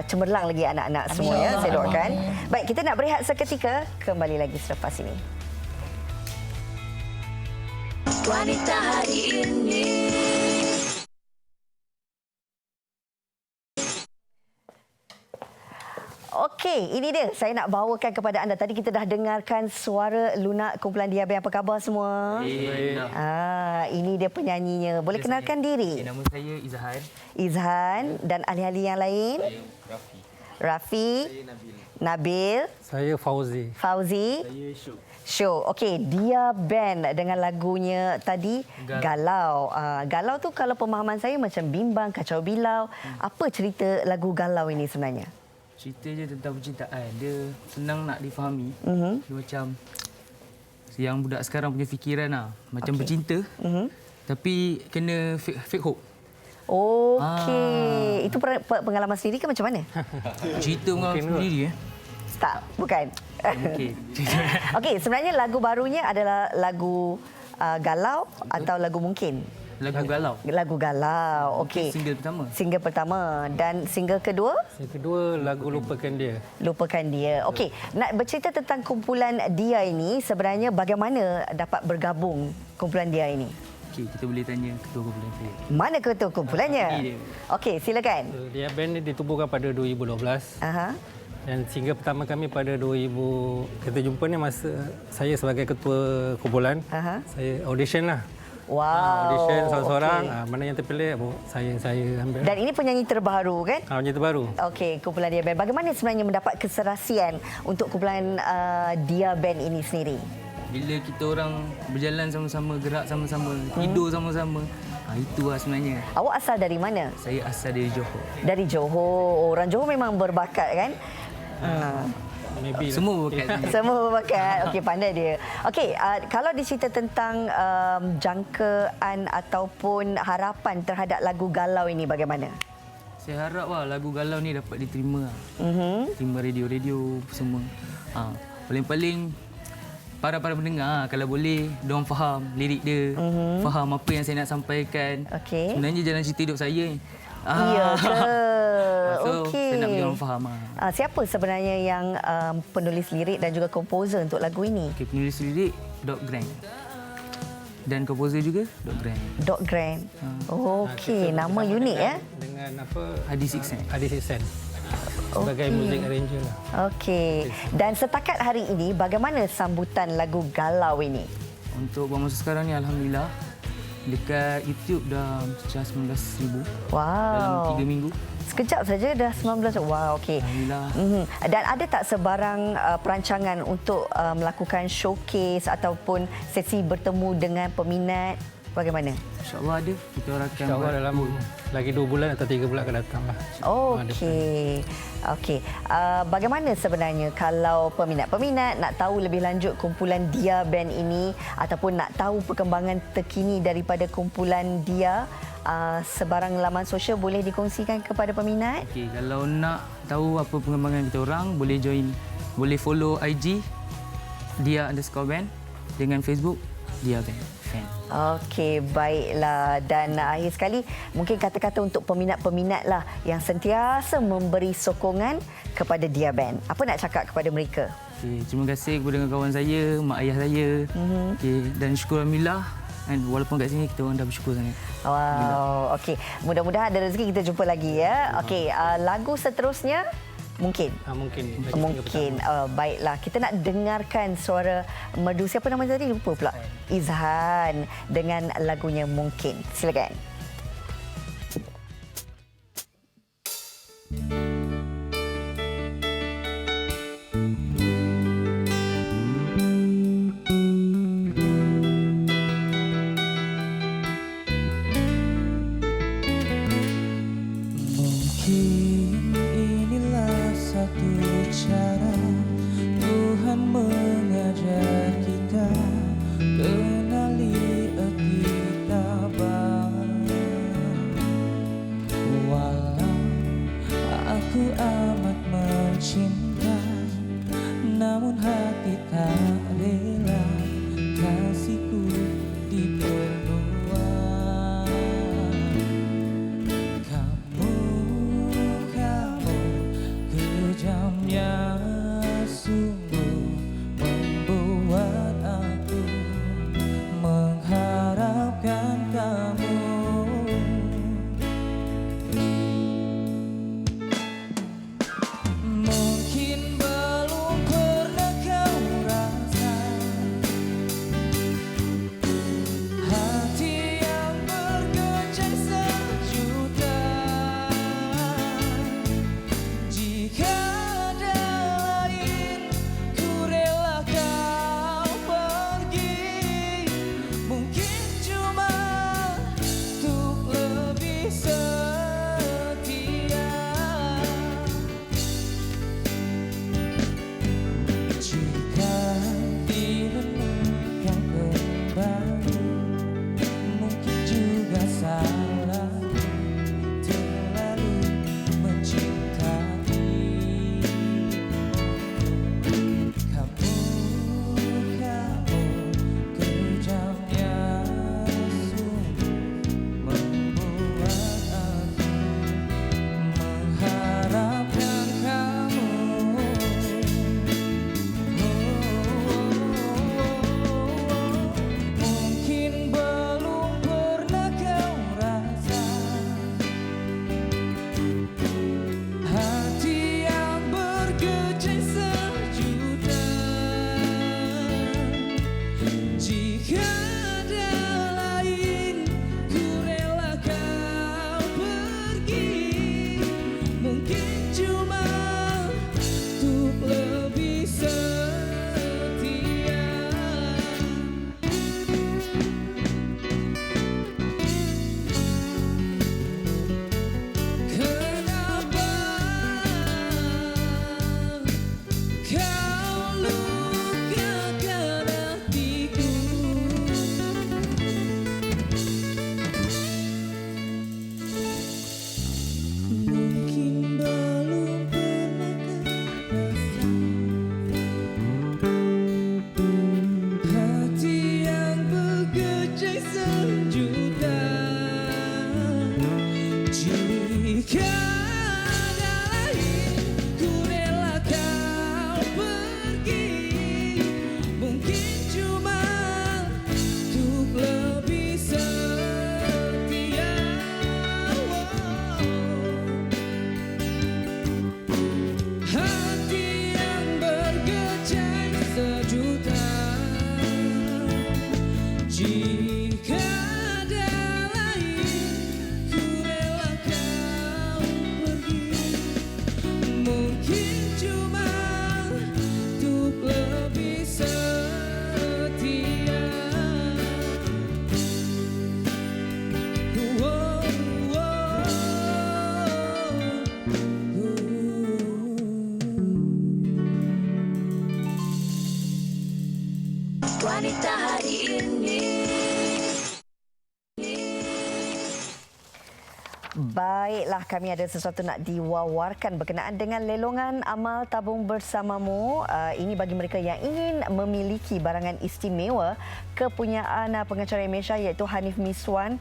Speaker 3: cemerlang lagi anak-anak semua. Ya. Saya doakan. Baik, kita nak berehat seketika. Kembali lagi selepas ini.
Speaker 1: wanita hari ini.
Speaker 3: Okey, ini dia. Saya nak bawakan kepada anda. Tadi kita dah dengarkan suara lunak kumpulan Dia Band. Apa khabar semua? Ini dia penyanyinya. Boleh kenalkan diri?
Speaker 14: Nama saya Izhan.
Speaker 3: Izhan dan ahli-ahli yang lain? Rafi. Nabil.
Speaker 15: Saya Fauzi.
Speaker 3: Fauzi.
Speaker 14: Saya Syuk.
Speaker 3: Syuk. Okey, Dia Band dengan lagunya tadi Galau. Galau tu kalau pemahaman saya macam bimbang, kacau bilau. Apa cerita lagu Galau ini sebenarnya?
Speaker 14: Cerita je tentang percintaan. Dia senang nak difahami. Dia macam yang budak sekarang punya fikiran lah. Macam bercinta. Tapi kena fake hope.
Speaker 3: Okey. Itu pengalaman sendiri ke macam mana?
Speaker 14: Cerita pengalaman sendiri
Speaker 3: Tak, bukan. Okey, sebenarnya lagu barunya adalah lagu Galau atau lagu Mungkin?
Speaker 14: Lagu Galau.
Speaker 3: Lagu Galau. Okey.
Speaker 14: Single pertama.
Speaker 3: Single pertama dan single kedua?
Speaker 15: Single kedua lagu Lupakan Dia.
Speaker 3: Lupakan Dia. Okey, nak bercerita tentang kumpulan Dia ini, sebenarnya bagaimana dapat bergabung kumpulan Dia ini?
Speaker 14: Okey, kita boleh tanya ketua kumpulan saya.
Speaker 3: Mana ketua kumpulannya? Okey, silakan.
Speaker 15: Dia Band ni ditubuhkan pada 2012. Dan single pertama kami pada 2000. Kita jumpa ni masa saya sebagai ketua kumpulan. Saya audition lah.
Speaker 3: Wow.
Speaker 15: Audition seorang-seorang. Mana yang terpilih, saya ambil.
Speaker 3: Dan ini penyanyi terbaru kan?
Speaker 15: Penyanyi terbaru.
Speaker 3: Okey, kumpulan Dia Band. Bagaimana sebenarnya mendapat keserasian untuk kumpulan Dia Band ini sendiri?
Speaker 14: Bila kita orang berjalan sama-sama, gerak sama-sama, tidur sama-sama. Itulah sebenarnya.
Speaker 3: Awak asal dari mana?
Speaker 14: Saya asal dari Johor.
Speaker 3: Dari Johor. Orang Johor memang berbakat kan?
Speaker 14: Semua berbakat.
Speaker 3: Semua berbakat. Okey, pandai dia. Okey, kalau dicerita tentang jangkaan ataupun harapan terhadap lagu Galau ini bagaimana?
Speaker 14: Saya harap lagu Galau ni dapat diterima. Terima radio-radio semua. Paling-paling para pendengar kalau boleh diorang faham lirik dia, faham apa yang saya nak sampaikan. Sebenarnya jalan cerita hidup saya ni.
Speaker 3: Ya ke?
Speaker 14: Okey. Saya nak diorang faham.
Speaker 3: Siapa sebenarnya yang penulis lirik dan juga komposer untuk lagu ini?
Speaker 14: Okay, penulis lirik Dok Grand. Dan komposer juga Dok Grand.
Speaker 3: Dok Grand. Okey, nama unik ya.
Speaker 15: Dengan apa?
Speaker 14: Hadi Siksen.
Speaker 15: Hadi Siksen. Sebagai music arranger lah.
Speaker 3: Okey. Dan setakat hari ini, bagaimana sambutan lagu Galau ini?
Speaker 14: Untuk masa sekarang ni, Alhamdulillah. Dekat YouTube dah pecah 19,000.
Speaker 3: Wow.
Speaker 14: Dalam 3 minggu.
Speaker 3: Sekejap saja dah 19. Wow, okey.
Speaker 14: Alhamdulillah.
Speaker 3: Dan ada tak sebarang perancangan untuk melakukan showcase ataupun sesi bertemu dengan peminat? Bagaimana?
Speaker 14: InsyaAllah ada. Kita orang akan
Speaker 15: InsyaAllah dalam lagi 2 bulan atau 3 bulan akan datang lah.
Speaker 3: Okey. Okey. Bagaimana sebenarnya kalau peminat-peminat nak tahu lebih lanjut kumpulan Dia Band ini ataupun nak tahu perkembangan terkini daripada kumpulan Dia, sebarang laman sosial boleh dikongsikan kepada peminat?
Speaker 14: Okey, kalau nak tahu apa perkembangan kita orang, boleh join, boleh follow IG Dia_Band dengan Facebook Dia Band.
Speaker 3: Okey, baiklah. Dan akhir sekali, mungkin kata-kata untuk peminat-peminat lah yang sentiasa memberi sokongan kepada Dia Band. Apa nak cakap kepada mereka?
Speaker 14: Okay, terima kasih kepada kawan saya, mak ayah saya. Okay, dan syukur Alhamdulillah. Dan walaupun kat sini, kita orang dah bersyukur sangat.
Speaker 3: Wow, okey. Mudah-mudahan ada rezeki kita jumpa lagi ya. Okey, lagu seterusnya mungkin. Mungkin. Baiklah, kita nak dengarkan suara merdu siapa nama tadi lupa pula. Izhan dengan lagunya Mungkin. Silakan.
Speaker 16: Cara Tuhan mengajar kita kenali kita walau aku amat mencinta, namun hati tak rela kasihku diperluas. Kamu kejamnya sungguh membuat aku mengharap ada lain, ku rela kau pergi. Mungkin cuma untuk lebih setia. Hati yang bergejai sejuta. Jika ada lain, ku rela kau pergi. Mungkin cuma untuk lebih setia.
Speaker 1: Wanita hari ini.
Speaker 3: Baiklah, kami ada sesuatu nak diwawarkan berkenaan dengan lelongan amal tabung bersamamu. Ini bagi mereka yang ingin memiliki barangan istimewa kepunyaan pengacara Malaysia iaitu Hanif Miswan.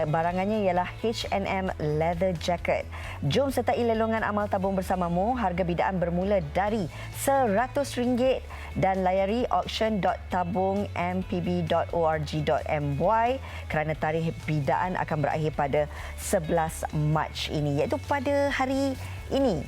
Speaker 3: Barangannya ialah H&M Leather Jacket. Jom sertai lelongan amal tabung bersamamu. Harga bidaan bermula dari RM100 dan layari auction.tabungmpb.org.my kerana tarikh bidaan akan berakhir pada 11 Mac ini, iaitu pada hari ini.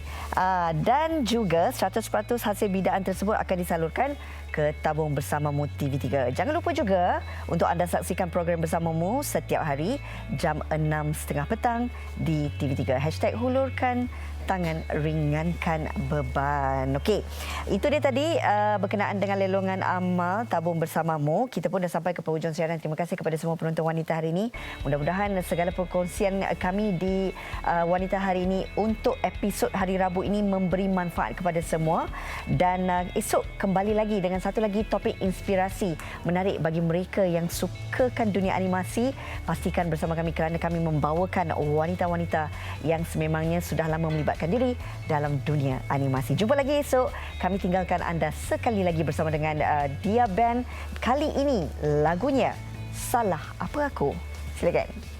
Speaker 3: Dan juga 100% hasil bidaan tersebut akan disalurkan ke Tabung Bersamamu TV3. Jangan lupa juga untuk anda saksikan program Bersamamu setiap hari jam 6.30 petang di TV3. #hulurkan tangan, ringankan beban. Okey, itu dia tadi berkenaan dengan lelongan amal tabung bersamamu. Kita pun dah sampai ke penghujung siaran. Terima kasih kepada semua penonton wanita hari ini. Mudah-mudahan segala perkongsian kami di wanita hari ini untuk episod hari Rabu ini memberi manfaat kepada semua. Dan esok kembali lagi dengan satu lagi topik inspirasi menarik bagi mereka yang sukakan dunia animasi. Pastikan bersama kami kerana kami membawakan wanita-wanita yang sememangnya sudah lama melibatkan diri dalam dunia animasi. Jumpa lagi esok. Kami tinggalkan anda sekali lagi bersama dengan Dia Band. Kali ini lagunya Salah Apa Aku. Silakan.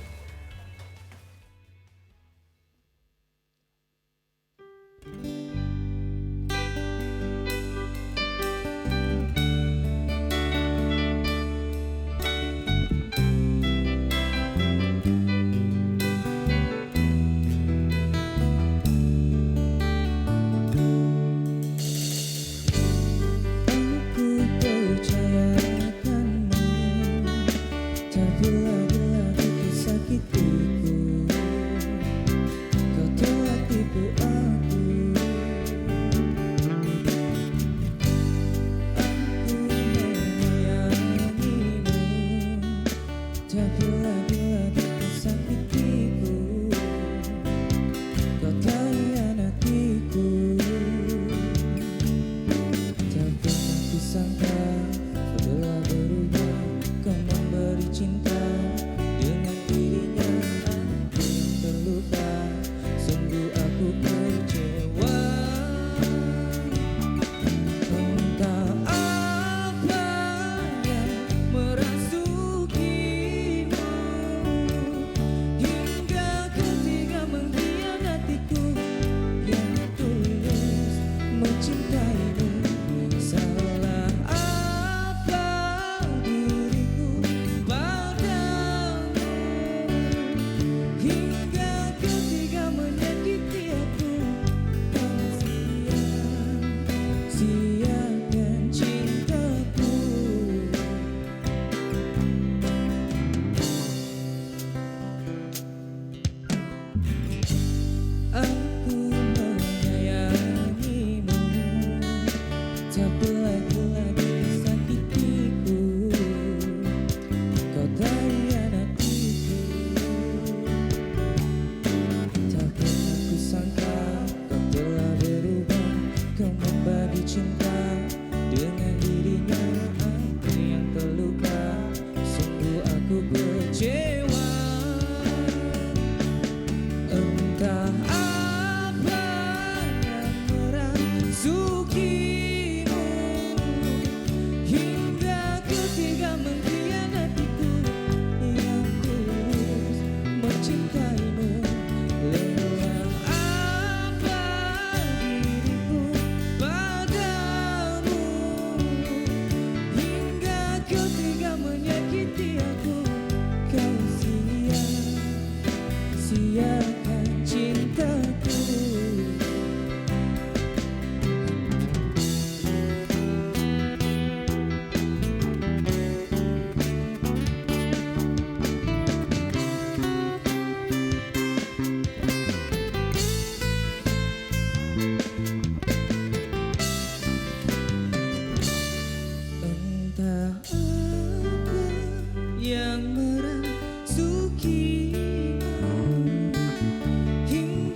Speaker 16: Percayakanmu, terbelah-belah kisah rahasiakan cintaku. Entah